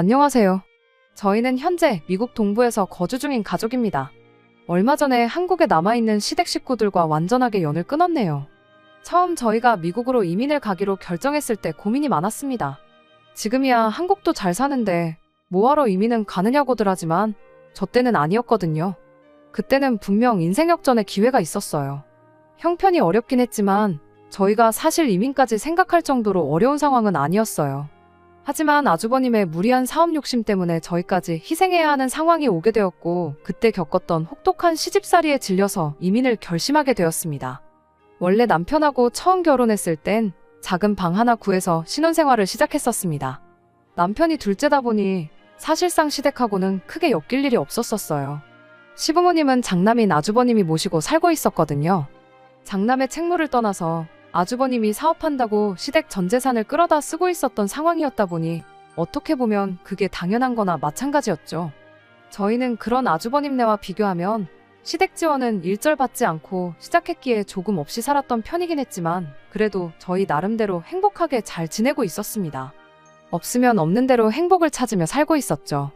안녕하세요. 저희는 현재 미국 동부에서 거주 중인 가족입니다. 얼마 전에 한국에 남아있는 시댁 식구들과 완전하게 연을 끊었네요. 처음 저희가 미국으로 이민을 가기로 결정했을 때 고민이 많았습니다. 지금이야 한국도 잘 사는데 뭐하러 이민은 가느냐고들 하지만 저 때는 아니었거든요. 그때는 분명 인생 역전의 기회가 있었어요. 형편이 어렵긴 했지만 저희가 사실 이민까지 생각할 정도로 어려운 상황은 아니었어요. 하지만 아주버님의 무리한 사업 욕심 때문에 저희까지 희생해야 하는 상황이 오게 되었고 그때 겪었던 혹독한 시집살이에 질려서 이민을 결심하게 되었습니다. 원래 남편하고 처음 결혼했을 땐 작은 방 하나 구해서 신혼생활을 시작했었습니다. 남편이 둘째다 보니 사실상 시댁하고는 크게 엮일 일이 없었어요. 시부모님은 장남인 아주버님이 모시고 살고 있었거든요. 장남의 책무를 떠나서 아주버님이 사업한다고 시댁 전 재산을 끌어다 쓰고 있었던 상황이었다 보니 어떻게 보면 그게 당연한 거나 마찬가지였죠. 저희는 그런 아주버님네와 비교하면 시댁 지원은 일절 받지 않고 시작했기에 조금 없이 살았던 편이긴 했지만 그래도 저희 나름대로 행복하게 잘 지내고 있었습니다. 없으면 없는 대로 행복을 찾으며 살고 있었죠.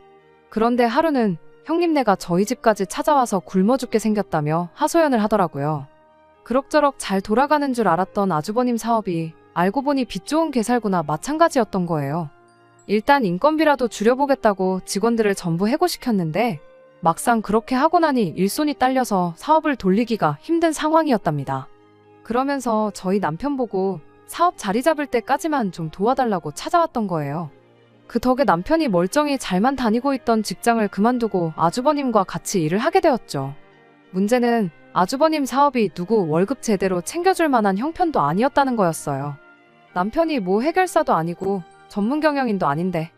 그런데 하루는 형님네가 저희 집까지 찾아와서 굶어 죽게 생겼다며 하소연을 하더라고요. 그럭저럭 잘 돌아가는 줄 알았던 아주버님 사업이 알고 보니 빚 좋은 개살구나 마찬가지였던 거예요. 일단 인건비라도 줄여보겠다고 직원들을 전부 해고시켰는데 막상 그렇게 하고 나니 일손이 딸려서 사업을 돌리기가 힘든 상황이었답니다. 그러면서 저희 남편 보고 사업 자리 잡을 때까지만 좀 도와달라고 찾아왔던 거예요. 그 덕에 남편이 멀쩡히 잘만 다니고 있던 직장을 그만두고 아주버님과 같이 일을 하게 되었죠. 문제는 아주버님 사업이 누구 월급 제대로 챙겨줄 만한 형편도 아니었다는 거였어요. 남편이 뭐 해결사도 아니고 전문 경영인도 아닌데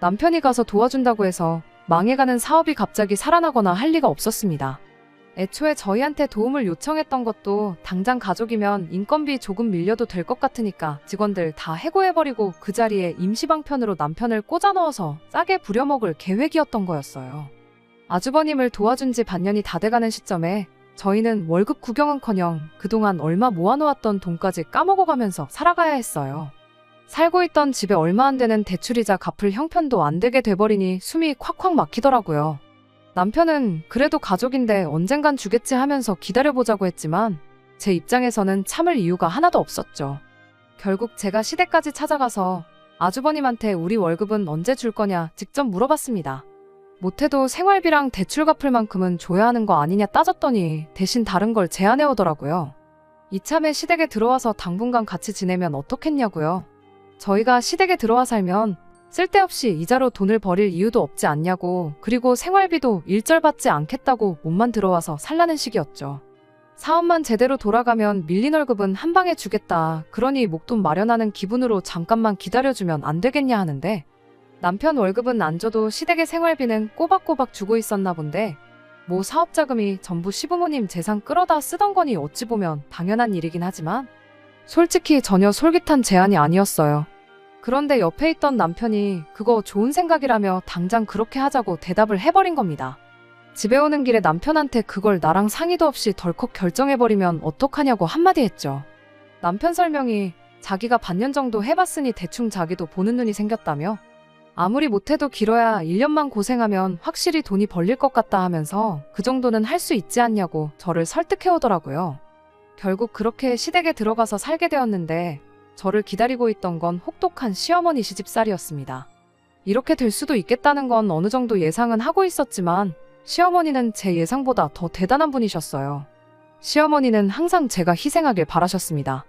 남편이 가서 도와준다고 해서 망해가는 사업이 갑자기 살아나거나 할 리가 없었습니다. 애초에 저희한테 도움을 요청했던 것도 당장 가족이면 인건비 조금 밀려도 될 것 같으니까 직원들 다 해고해버리고 그 자리에 임시방편으로 남편을 꽂아 넣어서 싸게 부려먹을 계획이었던 거였어요. 아주버님을 도와준 지 반년이 다 돼가는 시점에 저희는 월급 구경은커녕 그동안 얼마 모아놓았던 돈까지 까먹어가면서 살아가야 했어요. 살고 있던 집에 얼마 안 되는 대출이자 갚을 형편도 안 되게 돼버리니 숨이 콱콱 막히더라고요. 남편은 그래도 가족인데 언젠간 주겠지 하면서 기다려보자고 했지만 제 입장에서는 참을 이유가 하나도 없었죠. 결국 제가 시댁까지 찾아가서 아주버님한테 우리 월급은 언제 줄 거냐 직접 물어봤습니다. 못해도 생활비랑 대출 갚을 만큼은 줘야 하는 거 아니냐 따졌더니 대신 다른 걸 제안해 오더라고요. 이참에 시댁에 들어와서 당분간 같이 지내면 어떻겠냐고요. 저희가 시댁에 들어와 살면 쓸데없이 이자로 돈을 버릴 이유도 없지 않냐고, 그리고 생활비도 일절 받지 않겠다고 몸만 들어와서 살라는 식이었죠. 사업만 제대로 돌아가면 밀린 월급은 한 방에 주겠다. 그러니 목돈 마련하는 기분으로 잠깐만 기다려주면 안 되겠냐 하는데 남편 월급은 안 줘도 시댁의 생활비는 꼬박꼬박 주고 있었나 본데 뭐 사업자금이 전부 시부모님 재산 끌어다 쓰던 거니 어찌 보면 당연한 일이긴 하지만 솔직히 전혀 솔깃한 제안이 아니었어요. 그런데 옆에 있던 남편이 그거 좋은 생각이라며 당장 그렇게 하자고 대답을 해버린 겁니다. 집에 오는 길에 남편한테 그걸 나랑 상의도 없이 덜컥 결정해버리면 어떡하냐고 한마디 했죠. 남편 설명이 자기가 반년 정도 해봤으니 대충 자기도 보는 눈이 생겼다며 아무리 못해도 길어야 1년만 고생하면 확실히 돈이 벌릴 것 같다 하면서 그 정도는 할 수 있지 않냐고 저를 설득해오더라고요. 결국 그렇게 시댁에 들어가서 살게 되었는데 저를 기다리고 있던 건 혹독한 시어머니 시집살이였습니다. 이렇게 될 수도 있겠다는 건 어느 정도 예상은 하고 있었지만 시어머니는 제 예상보다 더 대단한 분이셨어요. 시어머니는 항상 제가 희생하길 바라셨습니다.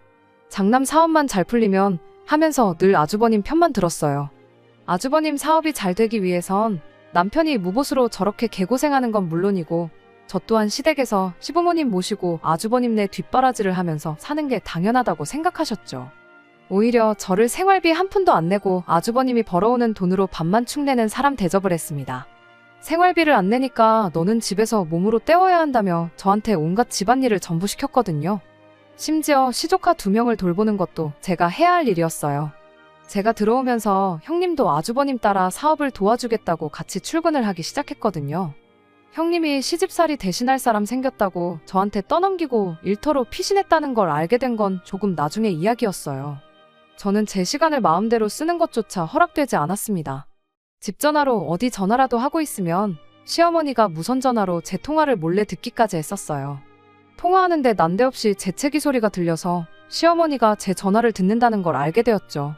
장남 사업만 잘 풀리면 하면서 늘 아주버님 편만 들었어요. 아주버님 사업이 잘 되기 위해선 남편이 무보수로 저렇게 개고생하는 건 물론이고 저 또한 시댁에서 시부모님 모시고 아주버님네 뒷바라지를 하면서 사는 게 당연하다고 생각하셨죠. 오히려 저를 생활비 한 푼도 안 내고 아주버님이 벌어오는 돈으로 밥만 축내는 사람 대접을 했습니다. 생활비를 안 내니까 너는 집에서 몸으로 때워야 한다며 저한테 온갖 집안일을 전부 시켰거든요. 심지어 시조카 2명을 돌보는 것도 제가 해야 할 일이었어요. 제가 들어오면서 형님도 아주버님 따라 사업을 도와주겠다고 같이 출근을 하기 시작했거든요. 형님이 시집살이 대신할 사람 생겼다고 저한테 떠넘기고 일터로 피신했다는 걸 알게 된 건 조금 나중의 이야기였어요. 저는 제 시간을 마음대로 쓰는 것조차 허락되지 않았습니다. 집 전화로 어디 전화라도 하고 있으면 시어머니가 무선 전화로 제 통화를 몰래 듣기까지 했었어요. 통화하는데 난데없이 재채기 소리가 들려서 시어머니가 제 전화를 듣는다는 걸 알게 되었죠.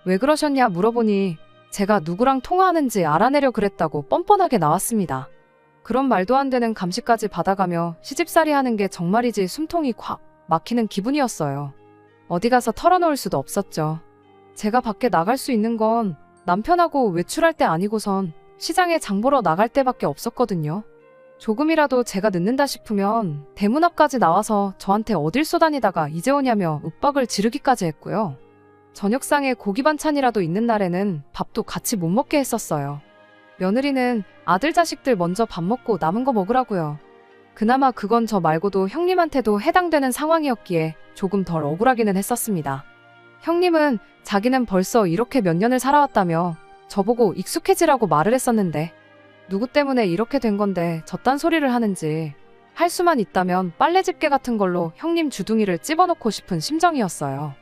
왜 그러셨냐 물어보니 제가 누구랑 통화하는지 알아내려 그랬다고 뻔뻔하게 나왔습니다. 그런 말도 안 되는 감시까지 받아가며 시집살이 하는 게 정말이지 숨통이 콱 막히는 기분이었어요. 어디 가서 털어놓을 수도 없었죠. 제가 밖에 나갈 수 있는 건 남편하고 외출할 때 아니고선 시장에 장 보러 나갈 때밖에 없었거든요. 조금이라도 제가 늦는다 싶으면 대문 앞까지 나와서 저한테 어딜 쏘다니다가 이제 오냐며 윽박을 지르기까지 했고요. 저녁상에 고기 반찬이라도 있는 날에는 밥도 같이 못 먹게 했었어요. 며느리는 아들 자식들 먼저 밥 먹고 남은 거 먹으라고요. 그나마 그건 저 말고도 형님한테도 해당되는 상황이었기에 조금 덜 억울하기는 했었습니다. 형님은 자기는 벌써 이렇게 몇 년을 살아왔다며 저보고 익숙해지라고 말을 했었는데 누구 때문에 이렇게 된 건데 저딴 소리를 하는지 할 수만 있다면 빨래 집게 같은 걸로 형님 주둥이를 찝어놓고 싶은 심정이었어요.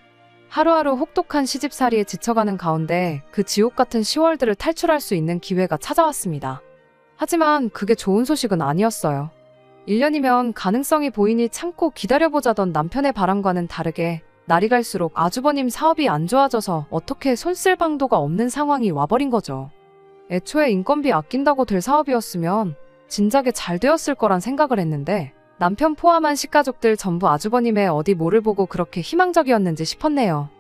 하루하루 혹독한 시집살이에 지쳐가는 가운데 그 지옥 같은 10월들을 탈출할 수 있는 기회가 찾아왔습니다. 하지만 그게 좋은 소식은 아니었어요. 1년이면 가능성이 보이니 참고 기다려보자던 남편의 바람과는 다르게 날이 갈수록 아주버님 사업이 안 좋아져서 어떻게 손 쓸 방도가 없는 상황이 와버린 거죠. 애초에 인건비 아낀다고 될 사업이었으면 진작에 잘 되었을 거란 생각을 했는데 남편 포함한 식가족들 전부 아주버님의 어디 뭐를 보고 그렇게 희망적이었는지 싶었네요.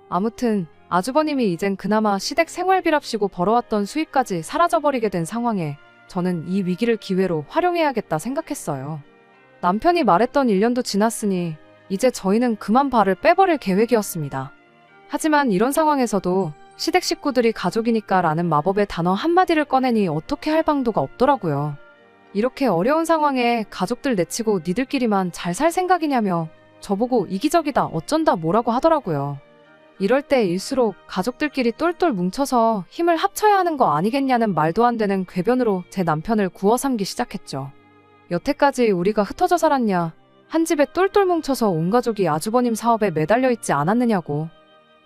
아무튼 아주버님이 이젠 그나마 시댁 생활비랍시고 벌어왔던 수입까지 사라져버리게 된 상황에 저는 이 위기를 기회로 활용해야겠다 생각했어요. 남편이 말했던 1년도 지났으니 이제 저희는 그만 발을 빼버릴 계획이었습니다. 하지만 이런 상황에서도 시댁 식구들이 가족이니까 라는 마법의 단어 한마디를 꺼내니 어떻게 할 방도가 없더라고요. 이렇게 어려운 상황에 가족들 내치고 니들끼리만 잘 살 생각이냐며 저보고 이기적이다 어쩐다 뭐라고 하더라고요. 이럴 때일수록 가족들끼리 똘똘 뭉쳐서 힘을 합쳐야 하는 거 아니겠냐는 말도 안 되는 궤변으로 제 남편을 구워 삼기 시작했죠. 여태까지 우리가 흩어져 살았냐, 한 집에 똘똘 뭉쳐서 온 가족이 아주버님 사업에 매달려 있지 않았느냐고.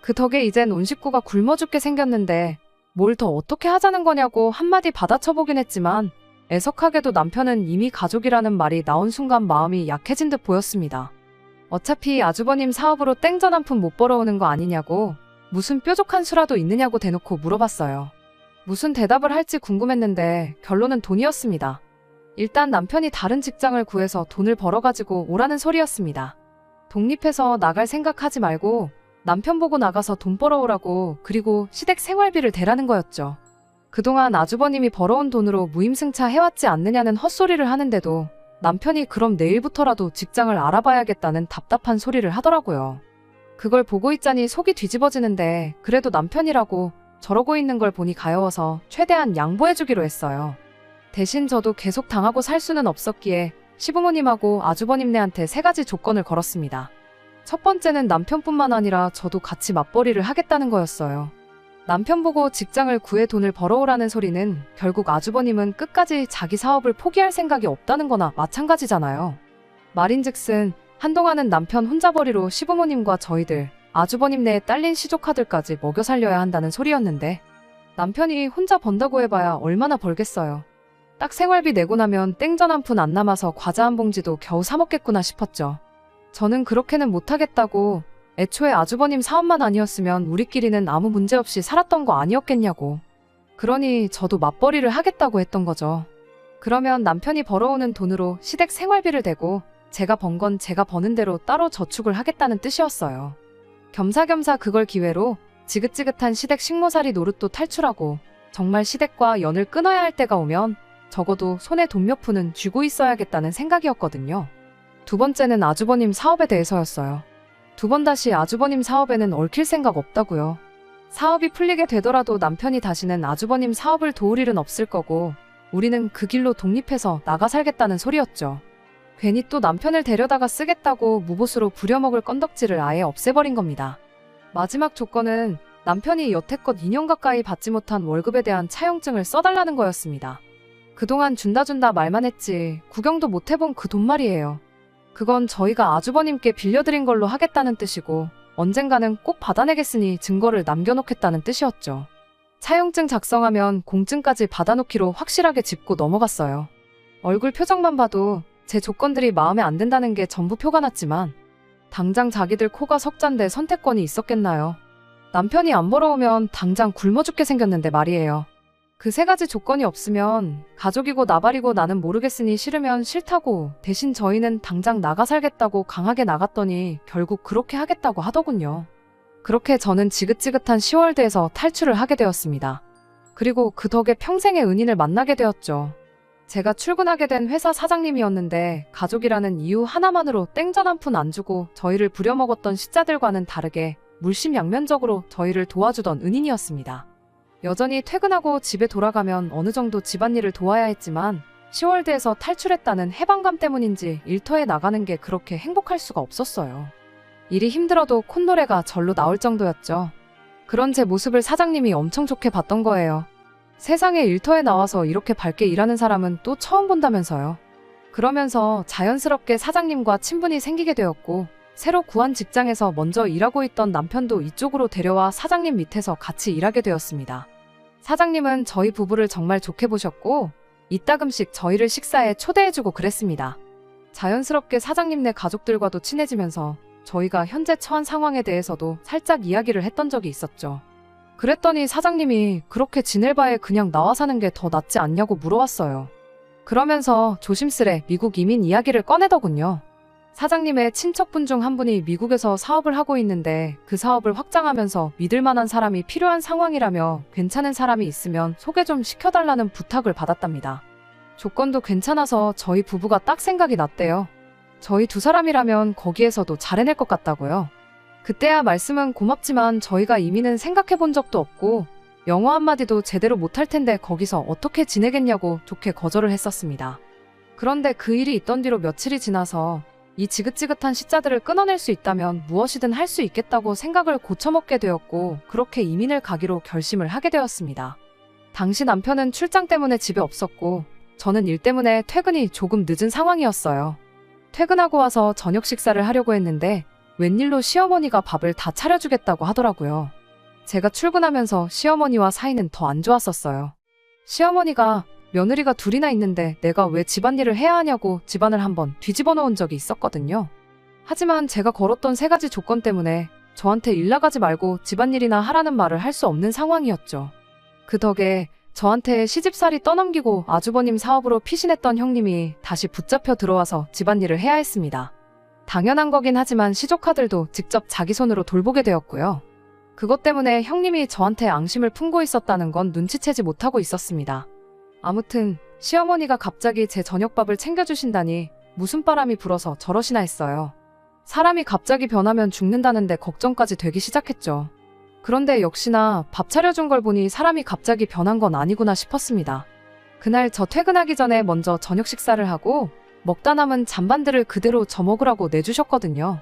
그 덕에 이젠 온 식구가 굶어 죽게 생겼는데 뭘 더 어떻게 하자는 거냐고 한마디 받아쳐보긴 했지만 애석하게도 남편은 이미 가족이라는 말이 나온 순간 마음이 약해진 듯 보였습니다. 어차피 아주버님 사업으로 땡전 한 푼 못 벌어오는 거 아니냐고 무슨 뾰족한 수라도 있느냐고 대놓고 물어봤어요. 무슨 대답을 할지 궁금했는데 결론은 돈이었습니다. 일단 남편이 다른 직장을 구해서 돈을 벌어가지고 오라는 소리였습니다. 독립해서 나갈 생각하지 말고 남편 보고 나가서 돈 벌어오라고 그리고 시댁 생활비를 대라는 거였죠. 그동안 아주버님이 벌어온 돈으로 무임승차 해왔지 않느냐는 헛소리를 하는데도 남편이 그럼 내일부터라도 직장을 알아봐야겠다는 답답한 소리를 하더라고요. 그걸 보고 있자니 속이 뒤집어지는데 그래도 남편이라고 저러고 있는 걸 보니 가여워서 최대한 양보해주기로 했어요. 대신 저도 계속 당하고 살 수는 없었기에 시부모님하고 아주버님네한테 3가지 조건을 걸었습니다. 첫 번째는 남편뿐만 아니라 저도 같이 맞벌이를 하겠다는 거였어요. 남편 보고 직장을 구해 돈을 벌어오라는 소리는 결국 아주버님은 끝까지 자기 사업을 포기할 생각이 없다는 거나 마찬가지잖아요. 말인즉슨 한동안은 남편 혼자벌이로 시부모님과 저희들, 아주버님네에 딸린 시조카들까지 먹여 살려야 한다는 소리였는데 남편이 혼자 번다고 해봐야 얼마나 벌겠어요. 딱 생활비 내고 나면 땡전 한 푼 안 남아서 과자 한 봉지도 겨우 사 먹겠구나 싶었죠. 저는 그렇게는 못하겠다고 애초에 아주버님 사업만 아니었으면 우리끼리는 아무 문제 없이 살았던 거 아니었겠냐고. 그러니 저도 맞벌이를 하겠다고 했던 거죠. 그러면 남편이 벌어오는 돈으로 시댁 생활비를 대고 제가 번 건 제가 버는 대로 따로 저축을 하겠다는 뜻이었어요. 겸사겸사 그걸 기회로 지긋지긋한 시댁 식모살이 노릇도 탈출하고 정말 시댁과 연을 끊어야 할 때가 오면 적어도 손에 돈 몇 푼은 쥐고 있어야겠다는 생각이었거든요. 두 번째는 아주버님 사업에 대해서였어요. 두 번 다시 아주버님 사업에는 얽힐 생각 없다고요. 사업이 풀리게 되더라도 남편이 다시는 아주버님 사업을 도울 일은 없을 거고 우리는 그 길로 독립해서 나가 살겠다는 소리였죠. 괜히 또 남편을 데려다가 쓰겠다고 무보수로 부려먹을 건덕지를 아예 없애버린 겁니다. 마지막 조건은 남편이 여태껏 2년 가까이 받지 못한 월급에 대한 차용증을 써달라는 거였습니다. 그동안 준다 말만 했지 구경도 못 해본 그 돈 말이에요. 그건 저희가 아주버님께 빌려드린 걸로 하겠다는 뜻이고 언젠가는 꼭 받아내겠으니 증거를 남겨놓겠다는 뜻이었죠. 차용증 작성하면 공증까지 받아놓기로 확실하게 짚고 넘어갔어요. 얼굴 표정만 봐도 제 조건들이 마음에 안 든다는 게 전부 표가 났지만 당장 자기들 코가 석잔데 선택권이 있었겠나요. 남편이 안 벌어오면 당장 굶어 죽게 생겼는데 말이에요. 그 세 가지 조건이 없으면 가족이고 나발이고 나는 모르겠으니 싫으면 싫다고 대신 저희는 당장 나가 살겠다고 강하게 나갔더니 결국 그렇게 하겠다고 하더군요. 그렇게 저는 지긋지긋한 10월대에서 탈출을 하게 되었습니다. 그리고 그 덕에 평생의 은인을 만나게 되었죠. 제가 출근하게 된 회사 사장님이었는데 가족이라는 이유 하나만으로 땡전 한 푼 안 주고 저희를 부려먹었던 시자들과는 다르게 물심양면적으로 저희를 도와주던 은인이었습니다. 여전히 퇴근하고 집에 돌아가면 어느 정도 집안일을 도와야 했지만 10월대에서 탈출했다는 해방감 때문인지 일터에 나가는 게 그렇게 행복할 수가 없었어요. 일이 힘들어도 콧노래가 절로 나올 정도였죠. 그런 제 모습을 사장님이 엄청 좋게 봤던 거예요. 세상에 일터에 나와서 이렇게 밝게 일하는 사람은 또 처음 본다면서요. 그러면서 자연스럽게 사장님과 친분이 생기게 되었고 새로 구한 직장에서 먼저 일하고 있던 남편도 이쪽으로 데려와 사장님 밑에서 같이 일하게 되었습니다. 사장님은 저희 부부를 정말 좋게 보셨고 이따금씩 저희를 식사에 초대해주고 그랬습니다. 자연스럽게 사장님네 가족들과도 친해지면서 저희가 현재 처한 상황에 대해서도 살짝 이야기를 했던 적이 있었죠. 그랬더니 사장님이 그렇게 지낼 바에 그냥 나와 사는 게 더 낫지 않냐고 물어왔어요. 그러면서 조심스레 미국 이민 이야기를 꺼내더군요. 사장님의 친척분 중 한 분이 미국에서 사업을 하고 있는데 그 사업을 확장하면서 믿을 만한 사람이 필요한 상황이라며 괜찮은 사람이 있으면 소개 좀 시켜달라는 부탁을 받았답니다. 조건도 괜찮아서 저희 부부가 딱 생각이 났대요. 저희 두 사람이라면 거기에서도 잘 해낼 것 같다고요. 그때야 말씀은 고맙지만 저희가 이민은 생각해 본 적도 없고 영어 한마디도 제대로 못할 텐데 거기서 어떻게 지내겠냐고 좋게 거절을 했었습니다. 그런데 그 일이 있던 뒤로 며칠이 지나서 이 지긋지긋한 시자들을 끊어낼 수 있다면 무엇이든 할 수 있겠다고 생각을 고쳐먹게 되었고 그렇게 이민을 가기로 결심을 하게 되었습니다. 당시 남편은 출장 때문에 집에 없었고 저는 일 때문에 퇴근이 조금 늦은 상황이었어요. 퇴근하고 와서 저녁 식사를 하려고 했는데 웬일로 시어머니가 밥을 다 차려주겠다고 하더라고요. 제가 출근하면서 시어머니와 사이는 더 안 좋았었어요. 시어머니가 며느리가 둘이나 있는데 내가 왜 집안일을 해야 하냐고 집안을 한번 뒤집어 놓은 적이 있었거든요. 하지만 제가 걸었던 세 가지 조건 때문에 저한테 일 나가지 말고 집안일이나 하라는 말을 할 수 없는 상황이었죠. 그 덕에 저한테 시집살이 떠넘기고 아주버님 사업으로 피신했던 형님이 다시 붙잡혀 들어와서 집안일을 해야 했습니다. 당연한 거긴 하지만 시조카들도 직접 자기 손으로 돌보게 되었고요. 그것 때문에 형님이 저한테 앙심을 품고 있었다는 건 눈치채지 못하고 있었습니다. 아무튼 시어머니가 갑자기 제 저녁밥을 챙겨주신다니 무슨 바람이 불어서 저러시나 했어요. 사람이 갑자기 변하면 죽는다는데 걱정까지 되기 시작했죠. 그런데 역시나 밥 차려준 걸 보니 사람이 갑자기 변한 건 아니구나 싶었습니다. 그날 저 퇴근하기 전에 먼저 저녁 식사를 하고 먹다 남은 잔반들을 그대로 저 먹으라고 내주셨거든요.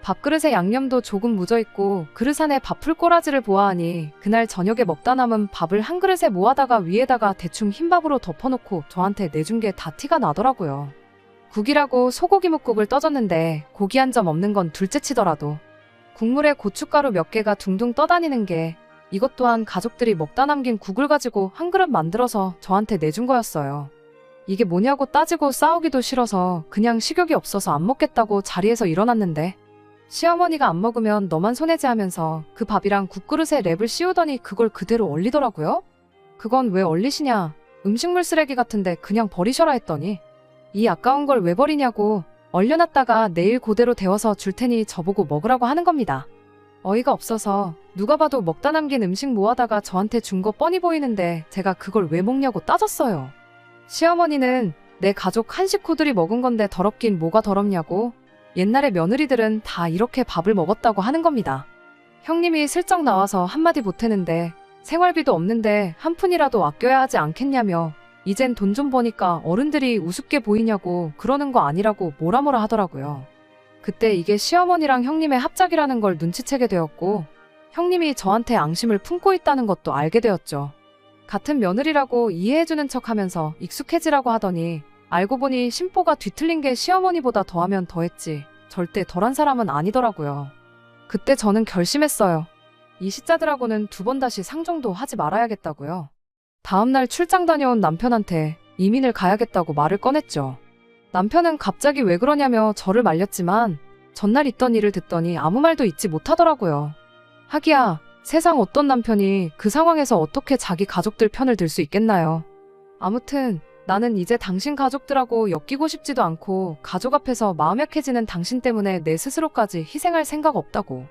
밥그릇에 양념도 조금 묻어있고 그릇 안에 밥풀 꼬라지를 보아하니 그날 저녁에 먹다 남은 밥을 한 그릇에 모아다가 위에다가 대충 흰밥으로 덮어놓고 저한테 내준 게 다 티가 나더라고요. 국이라고 소고기 묵국을 떠줬는데 고기 한 점 없는 건 둘째치더라도 국물에 고춧가루 몇 개가 둥둥 떠다니는 게 이것 또한 가족들이 먹다 남긴 국을 가지고 한 그릇 만들어서 저한테 내준 거였어요. 이게 뭐냐고 따지고 싸우기도 싫어서 그냥 식욕이 없어서 안 먹겠다고 자리에서 일어났는데 시어머니가 안 먹으면 너만 손해지 하면서 그 밥이랑 국그릇에 랩을 씌우더니 그걸 그대로 얼리더라고요. 그건 왜 얼리시냐, 음식물 쓰레기 같은데 그냥 버리셔라 했더니 이 아까운 걸 왜 버리냐고 얼려놨다가 내일 그대로 데워서 줄 테니 저보고 먹으라고 하는 겁니다. 어이가 없어서 누가 봐도 먹다 남긴 음식 모아다가 저한테 준 거 뻔히 보이는데 제가 그걸 왜 먹냐고 따졌어요. 시어머니는 내 가족 한 식구들이 먹은 건데 더럽긴 뭐가 더럽냐고 옛날에 며느리들은 다 이렇게 밥을 먹었다고 하는 겁니다. 형님이 슬쩍 나와서 한마디 보태는데 생활비도 없는데 한 푼이라도 아껴야 하지 않겠냐며 이젠 돈 좀 버니까 어른들이 우습게 보이냐고 그러는 거 아니라고 뭐라 하더라고요. 그때 이게 시어머니랑 형님의 합작이라는 걸 눈치채게 되었고 형님이 저한테 앙심을 품고 있다는 것도 알게 되었죠. 같은 며느리라고 이해해주는 척하면서 익숙해지라고 하더니 알고 보니 심보가 뒤틀린 게 시어머니보다 더하면 더했지 절대 덜한 사람은 아니더라고요. 그때 저는 결심했어요. 이 시자들하고는 두 번 다시 상종도 하지 말아야겠다고요. 다음날 출장 다녀온 남편한테 이민을 가야겠다고 말을 꺼냈죠. 남편은 갑자기 왜 그러냐며 저를 말렸지만 전날 있던 일을 듣더니 아무 말도 잊지 못하더라고요. 하기야, 세상 어떤 남편이 그 상황에서 어떻게 자기 가족들 편을 들 수 있겠나요. 아무튼 나는 이제 당신 가족들하고 엮이고 싶지도 않고 가족 앞에서 마음 약해지는 당신 때문에 내 스스로까지 희생할 생각 없다고.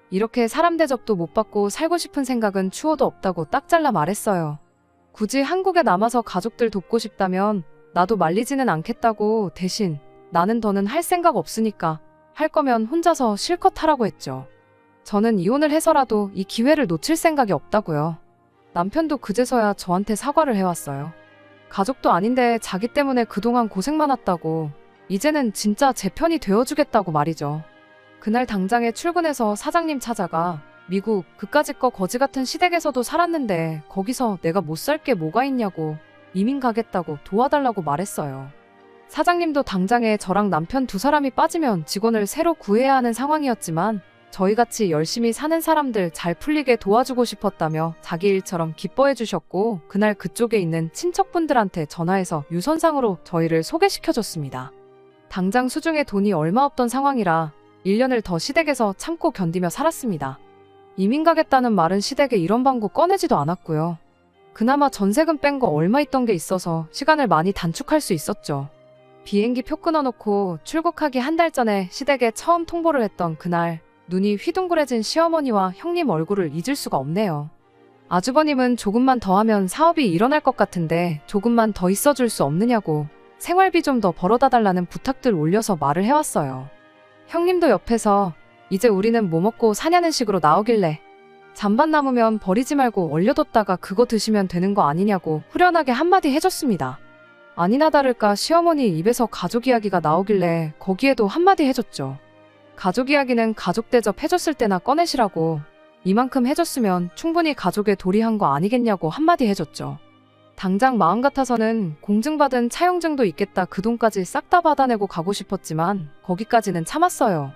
이렇게 사람 대접도 못 받고 살고 싶은 생각은 추호도 없다고 딱 잘라 말했어요. 굳이 한국에 남아서 가족들 돕고 싶다면 나도 말리지는 않겠다고, 대신 나는 더는 할 생각 없으니까 할 거면 혼자서 실컷 하라고 했죠. 저는 이혼을 해서라도 이 기회를 놓칠 생각이 없다고요. 남편도 그제서야 저한테 사과를 해왔어요. 가족도 아닌데 자기 때문에 그동안 고생 많았다고, 이제는 진짜 제 편이 되어주겠다고 말이죠. 그날 당장에 출근해서 사장님 찾아가 미국 그까짓 거 거지 같은 시댁에서도 살았는데 거기서 내가 못 살 게 뭐가 있냐고 이민 가겠다고 도와달라고 말했어요. 사장님도 당장에 저랑 남편 두 사람이 빠지면 직원을 새로 구해야 하는 상황이었지만 저희같이 열심히 사는 사람들 잘 풀리게 도와주고 싶었다며 자기 일처럼 기뻐해 주셨고, 그날 그쪽에 있는 친척분들한테 전화해서 유선상으로 저희를 소개시켜줬습니다. 당장 수중에 돈이 얼마 없던 상황이라 1년을 더 시댁에서 참고 견디며 살았습니다. 이민 가겠다는 말은 시댁에 이런 방구 꺼내지도 않았고요. 그나마 전세금 뺀 거 얼마 있던 게 있어서 시간을 많이 단축할 수 있었죠. 비행기 표 끊어놓고 출국하기 한 달 전에 시댁에 처음 통보를 했던 그날, 눈이 휘둥그레진 시어머니와 형님 얼굴을 잊을 수가 없네요. 아주버님은 조금만 더 하면 사업이 일어날 것 같은데 조금만 더 있어줄 수 없느냐고 생활비 좀 더 벌어다 달라는 부탁들 올려서 말을 해왔어요. 형님도 옆에서 이제 우리는 뭐 먹고 사냐는 식으로 나오길래 잔반 남으면 버리지 말고 얼려뒀다가 그거 드시면 되는 거 아니냐고 후련하게 한마디 해줬습니다. 아니나 다를까 시어머니 입에서 가족 이야기가 나오길래 거기에도 한마디 해줬죠. 가족 이야기는 가족 대접 해줬을 때나 꺼내시라고, 이만큼 해줬으면 충분히 가족에 도리한 거 아니겠냐고 한마디 해줬죠. 당장 마음 같아서는 공증받은 차용증도 있겠다 그 돈까지 싹 다 받아내고 가고 싶었지만 거기까지는 참았어요.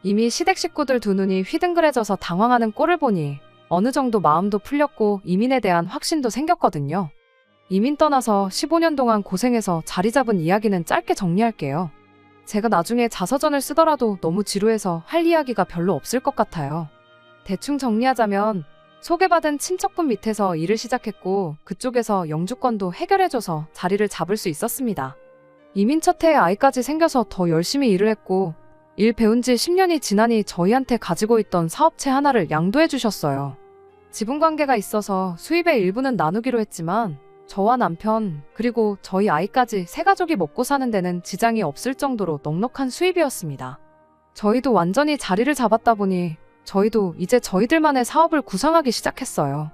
이미 시댁 식구들 두 눈이 휘둥그레져서 당황하는 꼴을 보니 어느 정도 마음도 풀렸고 이민에 대한 확신도 생겼거든요. 이민 떠나서 15년 동안 고생해서 자리 잡은 이야기는 짧게 정리할게요. 제가 나중에 자서전을 쓰더라도 너무 지루해서 할 이야기가 별로 없을 것 같아요. 대충 정리하자면 소개받은 친척분 밑에서 일을 시작했고 그쪽에서 영주권도 해결해줘서 자리를 잡을 수 있었습니다. 이민 첫 해에 아이까지 생겨서 더 열심히 일을 했고 일 배운 지 10년이 지나니 저희한테 가지고 있던 사업체 하나를 양도해 주셨어요. 지분관계가 있어서 수입의 일부는 나누기로 했지만 저와 남편 그리고 저희 아이까지 세 가족이 먹고 사는 데는 지장이 없을 정도로 넉넉한 수입이었습니다. 저희도 완전히 자리를 잡았다 보니 저희도 이제 저희들만의 사업을 구상하기 시작했어요.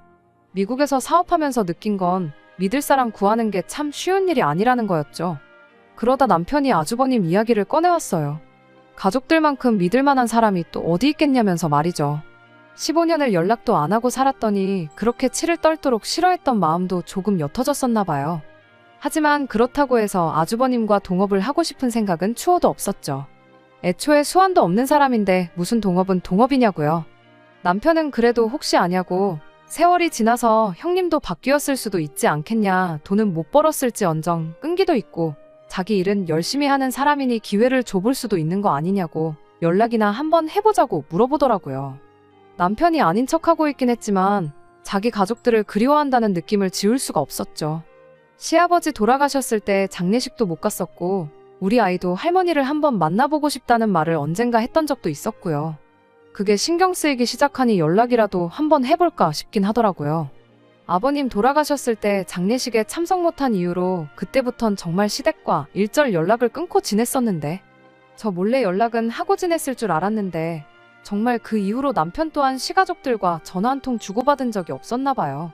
미국에서 사업하면서 느낀 건 믿을 사람 구하는 게 참 쉬운 일이 아니라는 거였죠. 그러다 남편이 아주버님 이야기를 꺼내왔어요. 가족들만큼 믿을 만한 사람이 또 어디 있겠냐면서 말이죠. 15년을 연락도 안 하고 살았더니 그렇게 치를 떨도록 싫어했던 마음도 조금 옅어졌었나 봐요. 하지만 그렇다고 해서 아주버님과 동업을 하고 싶은 생각은 추호도 없었죠. 애초에 수완도 없는 사람인데 무슨 동업은 동업이냐고요. 남편은 그래도 혹시 아냐고 세월이 지나서 형님도 바뀌었을 수도 있지 않겠냐, 돈은 못 벌었을지언정 끈기도 있고 자기 일은 열심히 하는 사람이니 기회를 줘볼 수도 있는 거 아니냐고 연락이나 한번 해보자고 물어보더라고요. 남편이 아닌 척하고 있긴 했지만 자기 가족들을 그리워한다는 느낌을 지울 수가 없었죠. 시아버지 돌아가셨을 때 장례식도 못 갔었고 우리 아이도 할머니를 한번 만나보고 싶다는 말을 언젠가 했던 적도 있었고요. 그게 신경 쓰이기 시작하니 연락이라도 한번 해볼까 싶긴 하더라고요. 아버님 돌아가셨을 때 장례식에 참석 못한 이유로 그때부턴 정말 시댁과 일절 연락을 끊고 지냈었는데 저 몰래 연락은 하고 지냈을 줄 알았는데 정말 그 이후로 남편 또한 시가족들과 전화 한 통 주고받은 적이 없었나 봐요.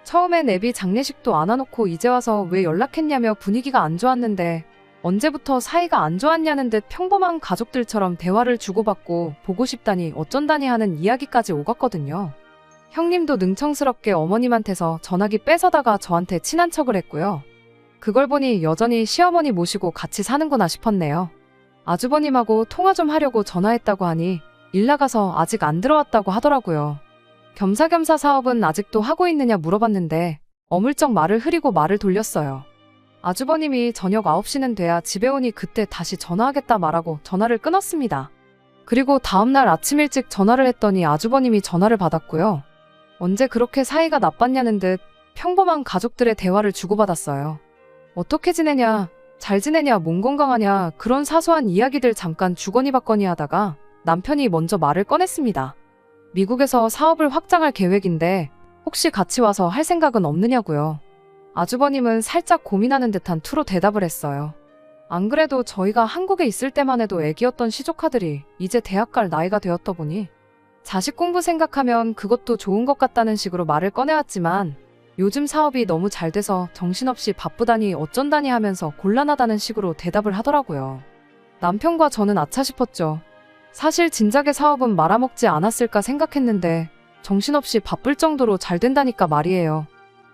처음엔 애비 장례식도 안 와놓고 이제 와서 왜 연락했냐며 분위기가 안 좋았는데 언제부터 사이가 안 좋았냐는 듯 평범한 가족들처럼 대화를 주고받고 보고 싶다니 어쩐다니 하는 이야기까지 오갔거든요. 형님도 능청스럽게 어머님한테서 전화기 뺏어다가 저한테 친한 척을 했고요. 그걸 보니 여전히 시어머니 모시고 같이 사는구나 싶었네요. 아주버님하고 통화 좀 하려고 전화했다고 하니 일 나가서 아직 안 들어왔다고 하더라고요. 겸사겸사 사업은 아직도 하고 있느냐 물어봤는데 어물쩍 말을 흐리고 말을 돌렸어요. 아주버님이 저녁 9시는 돼야 집에 오니 그때 다시 전화하겠다 말하고 전화를 끊었습니다. 그리고 다음날 아침 일찍 전화를 했더니 아주버님이 전화를 받았고요. 언제 그렇게 사이가 나빴냐는 듯 평범한 가족들의 대화를 주고받았어요. 어떻게 지내냐, 잘 지내냐, 몸 건강하냐, 그런 사소한 이야기들 잠깐 주거니 받거니 하다가 남편이 먼저 말을 꺼냈습니다. 미국에서 사업을 확장할 계획인데 혹시 같이 와서 할 생각은 없느냐고요. 아주버님은 살짝 고민하는 듯한 투로 대답을 했어요. 안 그래도 저희가 한국에 있을 때만 해도 애기였던 시조카들이 이제 대학 갈 나이가 되었다 보니 자식 공부 생각하면 그것도 좋은 것 같다는 식으로 말을 꺼내왔지만 요즘 사업이 너무 잘 돼서 정신없이 바쁘다니 어쩐다니 하면서 곤란하다는 식으로 대답을 하더라고요. 남편과 저는 아차 싶었죠. 사실 진작에 사업은 말아먹지 않았을까 생각했는데 정신없이 바쁠 정도로 잘 된다니까 말이에요.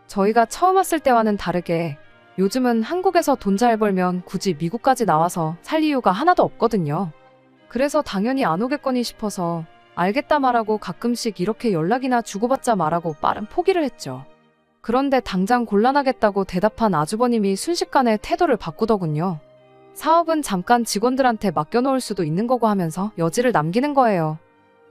저희가 처음 왔을 때와는 다르게 요즘은 한국에서 돈 잘 벌면 굳이 미국까지 나와서 살 이유가 하나도 없거든요. 그래서 당연히 안 오겠거니 싶어서 알겠다 말하고 가끔씩 이렇게 연락이나 주고받자 말하고 빠른 포기를 했죠. 그런데 당장 곤란하겠다고 대답한 아주버님이 순식간에 태도를 바꾸더군요. 사업은 잠깐 직원들한테 맡겨놓을 수도 있는 거고 하면서 여지를 남기는 거예요.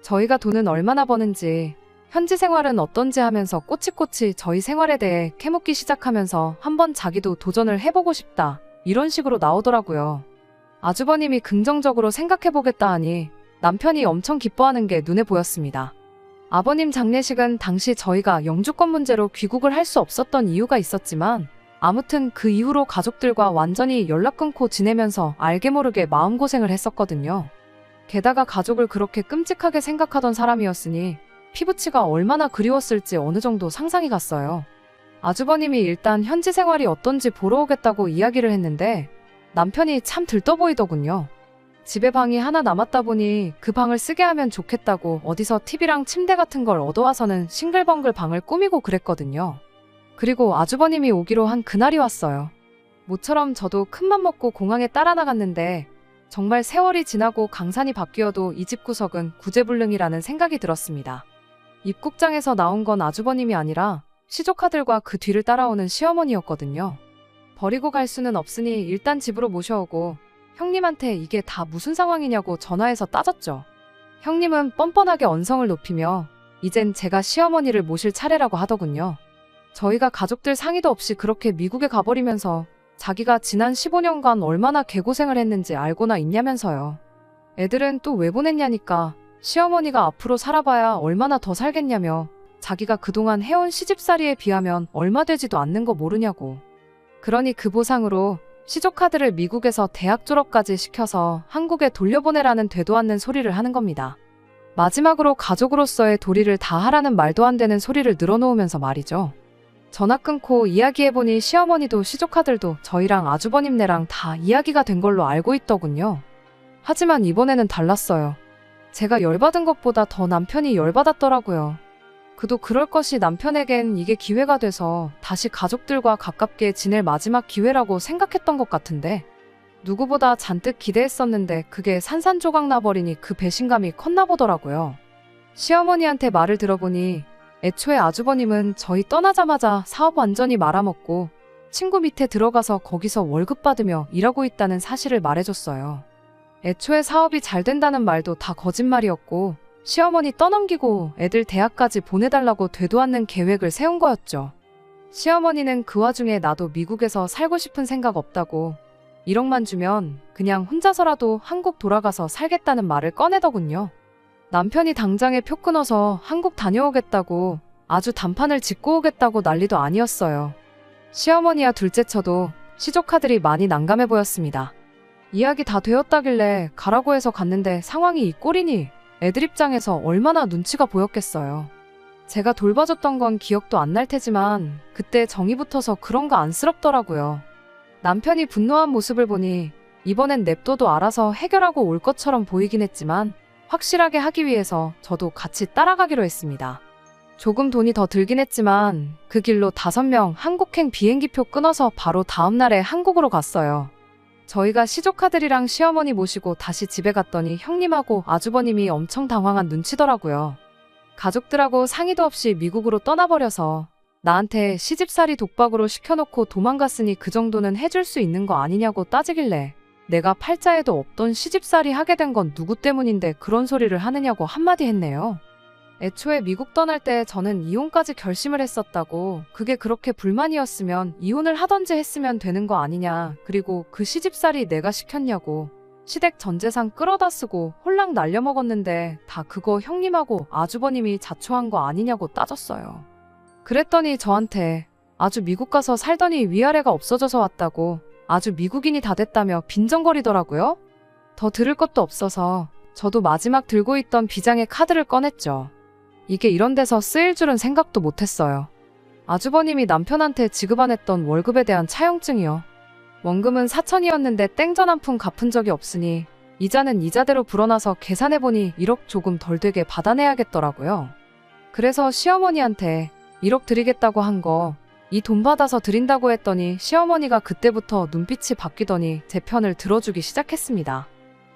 저희가 돈은 얼마나 버는지, 현지 생활은 어떤지 하면서 꼬치꼬치 저희 생활에 대해 캐묻기 시작하면서 한번 자기도 도전을 해보고 싶다, 이런 식으로 나오더라고요. 아주버님이 긍정적으로 생각해보겠다 하니 남편이 엄청 기뻐하는 게 눈에 보였습니다. 아버님 장례식은 당시 저희가 영주권 문제로 귀국을 할 수 없었던 이유가 있었지만 아무튼 그 이후로 가족들과 완전히 연락 끊고 지내면서 알게 모르게 마음고생을 했었거든요. 게다가 가족을 그렇게 끔찍하게 생각하던 사람이었으니 피부치가 얼마나 그리웠을지 어느 정도 상상이 갔어요. 아주버님이 일단 현지 생활이 어떤지 보러 오겠다고 이야기를 했는데 남편이 참 들떠 보이더군요. 집에 방이 하나 남았다 보니 그 방을 쓰게 하면 좋겠다고 어디서 TV랑 침대 같은 걸 얻어와서는 싱글벙글 방을 꾸미고 그랬거든요. 그리고 아주버님이 오기로 한 그날이 왔어요. 모처럼 저도 큰맘 먹고 공항에 따라 나갔는데 정말 세월이 지나고 강산이 바뀌어도 이 집 구석은 구제불능이라는 생각이 들었습니다. 입국장에서 나온 건 아주버님이 아니라 시조카들과 그 뒤를 따라오는 시어머니였거든요. 버리고 갈 수는 없으니 일단 집으로 모셔오고 형님한테 이게 다 무슨 상황이냐고 전화해서 따졌죠. 형님은 뻔뻔하게 언성을 높이며 이젠 제가 시어머니를 모실 차례라고 하더군요. 저희가 가족들 상의도 없이 그렇게 미국에 가버리면서 자기가 지난 15년간 얼마나 개고생을 했는지 알고나 있냐면서요. 애들은 또 왜 보냈냐니까 시어머니가 앞으로 살아봐야 얼마나 더 살겠냐며 자기가 그동안 해온 시집살이에 비하면 얼마 되지도 않는 거 모르냐고. 그러니 그 보상으로 시조카들을 미국에서 대학 졸업까지 시켜서 한국에 돌려보내라는 되도 않는 소리를 하는 겁니다. 마지막으로 가족으로서의 도리를 다 하라는 말도 안 되는 소리를 늘어놓으면서 말이죠. 전화 끊고 이야기해보니 시어머니도 시조카들도 저희랑 아주버님네랑 다 이야기가 된 걸로 알고 있더군요. 하지만 이번에는 달랐어요. 제가 열받은 것보다 더 남편이 열받았더라고요. 그도 그럴 것이 남편에겐 이게 기회가 돼서 다시 가족들과 가깝게 지낼 마지막 기회라고 생각했던 것 같은데 누구보다 잔뜩 기대했었는데 그게 산산조각 나버리니 그 배신감이 컸나 보더라고요. 시어머니한테 말을 들어보니 애초에 아주버님은 저희 떠나자마자 사업 완전히 말아먹고 친구 밑에 들어가서 거기서 월급 받으며 일하고 있다는 사실을 말해줬어요. 애초에 사업이 잘 된다는 말도 다 거짓말이었고 시어머니 떠넘기고 애들 대학까지 보내달라고 되도 않는 계획을 세운 거였죠. 시어머니는 그 와중에 나도 미국에서 살고 싶은 생각 없다고 1억만 주면 그냥 혼자서라도 한국 돌아가서 살겠다는 말을 꺼내더군요. 남편이 당장에 표 끊어서 한국 다녀오겠다고 아주 단판을 짓고 오겠다고 난리도 아니었어요. 시어머니와 둘째쳐도 시조카들이 많이 난감해 보였습니다. 이야기 다 되었다길래 가라고 해서 갔는데 상황이 이 꼴이니 애들 입장에서 얼마나 눈치가 보였겠어요. 제가 돌봐줬던 건 기억도 안 날 테지만 그때 정이 붙어서 그런가 안쓰럽더라고요. 남편이 분노한 모습을 보니 이번엔 냅둬도 알아서 해결하고 올 것처럼 보이긴 했지만 확실하게 하기 위해서 저도 같이 따라가기로 했습니다. 조금 돈이 더 들긴 했지만 그 길로 5명 한국행 비행기표 끊어서 바로 다음날에 한국으로 갔어요. 저희가 시조카들이랑 시어머니 모시고 다시 집에 갔더니 형님하고 아주버님이 엄청 당황한 눈치더라고요. 가족들하고 상의도 없이 미국으로 떠나버려서 나한테 시집살이 독박으로 시켜놓고 도망갔으니 그 정도는 해줄 수 있는 거 아니냐고 따지길래 내가 팔자에도 없던 시집살이 하게 된 건 누구 때문인데 그런 소리를 하느냐고 한마디 했네요. 애초에 미국 떠날 때 저는 이혼까지 결심을 했었다고, 그게 그렇게 불만이었으면 이혼을 하던지 했으면 되는 거 아니냐, 그리고 그 시집살이 내가 시켰냐고, 시댁 전 재산 끌어다 쓰고 홀랑 날려먹었는데 다 그거 형님하고 아주버님이 자초한 거 아니냐고 따졌어요. 그랬더니 저한테 아주 미국 가서 살더니 위아래가 없어져서 왔다고, 아주 미국인이 다 됐다며 빈정거리더라고요. 더 들을 것도 없어서 저도 마지막 들고 있던 비장의 카드를 꺼냈죠. 이게 이런 데서 쓰일 줄은 생각도 못했어요. 아주버님이 남편한테 지급안했던 월급에 대한 차용증이요. 원금은 4천이었는데 땡전 한 푼 갚은 적이 없으니 이자는 이자대로 불어나서 계산해보니 1억 조금 덜 되게 받아내야겠더라고요. 그래서 시어머니한테 1억 드리겠다고 한 거, 이 돈 받아서 드린다고 했더니 시어머니가 그때부터 눈빛이 바뀌더니 제 편을 들어주기 시작했습니다.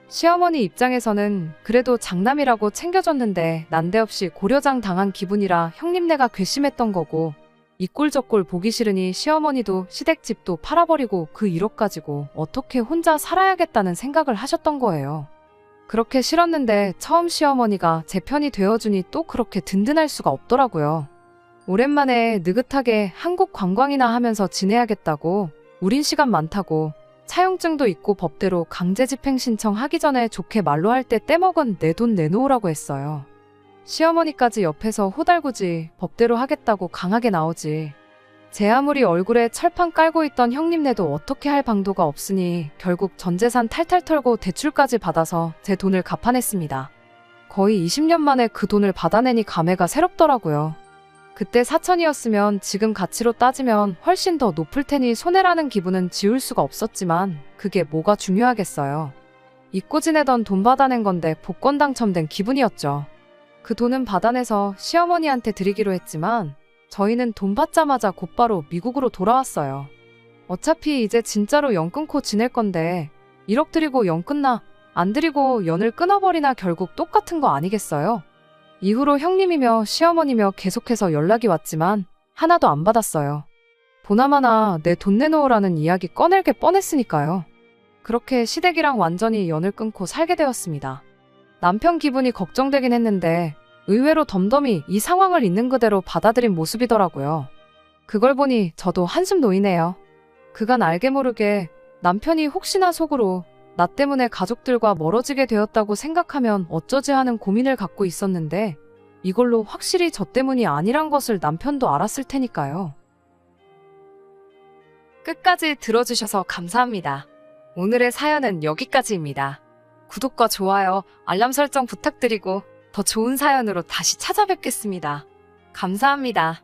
시어머니 입장에서는 그래도 장남이라고 챙겨줬는데 난데없이 고려장 당한 기분이라 형님네가 괘씸했던 거고, 이 꼴 저 꼴 보기 싫으니 시어머니도 시댁집도 팔아버리고 그 1억 가지고 어떻게 혼자 살아야겠다는 생각을 하셨던 거예요. 그렇게 싫었는데 처음 시어머니가 제 편이 되어주니 또 그렇게 든든할 수가 없더라고요. 오랜만에 느긋하게 한국 관광이나 하면서 지내야겠다고, 우린 시간 많다고, 차용증도 있고 법대로 강제 집행 신청하기 전에 좋게 말로 할 때 떼먹은 내 돈 내놓으라고 했어요. 시어머니까지 옆에서 호달구지 법대로 하겠다고 강하게 나오지. 제 아무리 얼굴에 철판 깔고 있던 형님네도 어떻게 할 방도가 없으니 결국 전 재산 탈탈 털고 대출까지 받아서 제 돈을 갚아냈습니다. 거의 20년 만에 그 돈을 받아내니 감회가 새롭더라고요. 그때 4천이었으면 지금 가치로 따지면 훨씬 더 높을 테니 손해라는 기분은 지울 수가 없었지만 그게 뭐가 중요하겠어요. 잊고 지내던 돈 받아낸 건데 복권 당첨된 기분이었죠. 그 돈은 받아내서 시어머니한테 드리기로 했지만 저희는 돈 받자마자 곧바로 미국으로 돌아왔어요. 어차피 이제 진짜로 연 끊고 지낼 건데 1억 드리고 연 끊나 안 드리고 연을 끊어버리나 결국 똑같은 거 아니겠어요? 이후로 형님이며 시어머니며 계속해서 연락이 왔지만 하나도 안 받았어요. 보나마나 내 돈 내놓으라는 이야기 꺼낼 게 뻔했으니까요. 그렇게 시댁이랑 완전히 연을 끊고 살게 되었습니다. 남편 기분이 걱정되긴 했는데 의외로 덤덤히 이 상황을 있는 그대로 받아들인 모습이더라고요. 그걸 보니 저도 한숨 놓이네요. 그간 알게 모르게 남편이 혹시나 속으로 나 때문에 가족들과 멀어지게 되었다고 생각하면 어쩌지 하는 고민을 갖고 있었는데 이걸로 확실히 저 때문이 아니란 것을 남편도 알았을 테니까요. 끝까지 들어주셔서 감사합니다. 오늘의 사연은 여기까지입니다. 구독과 좋아요, 알람 설정 부탁드리고 더 좋은 사연으로 다시 찾아뵙겠습니다. 감사합니다.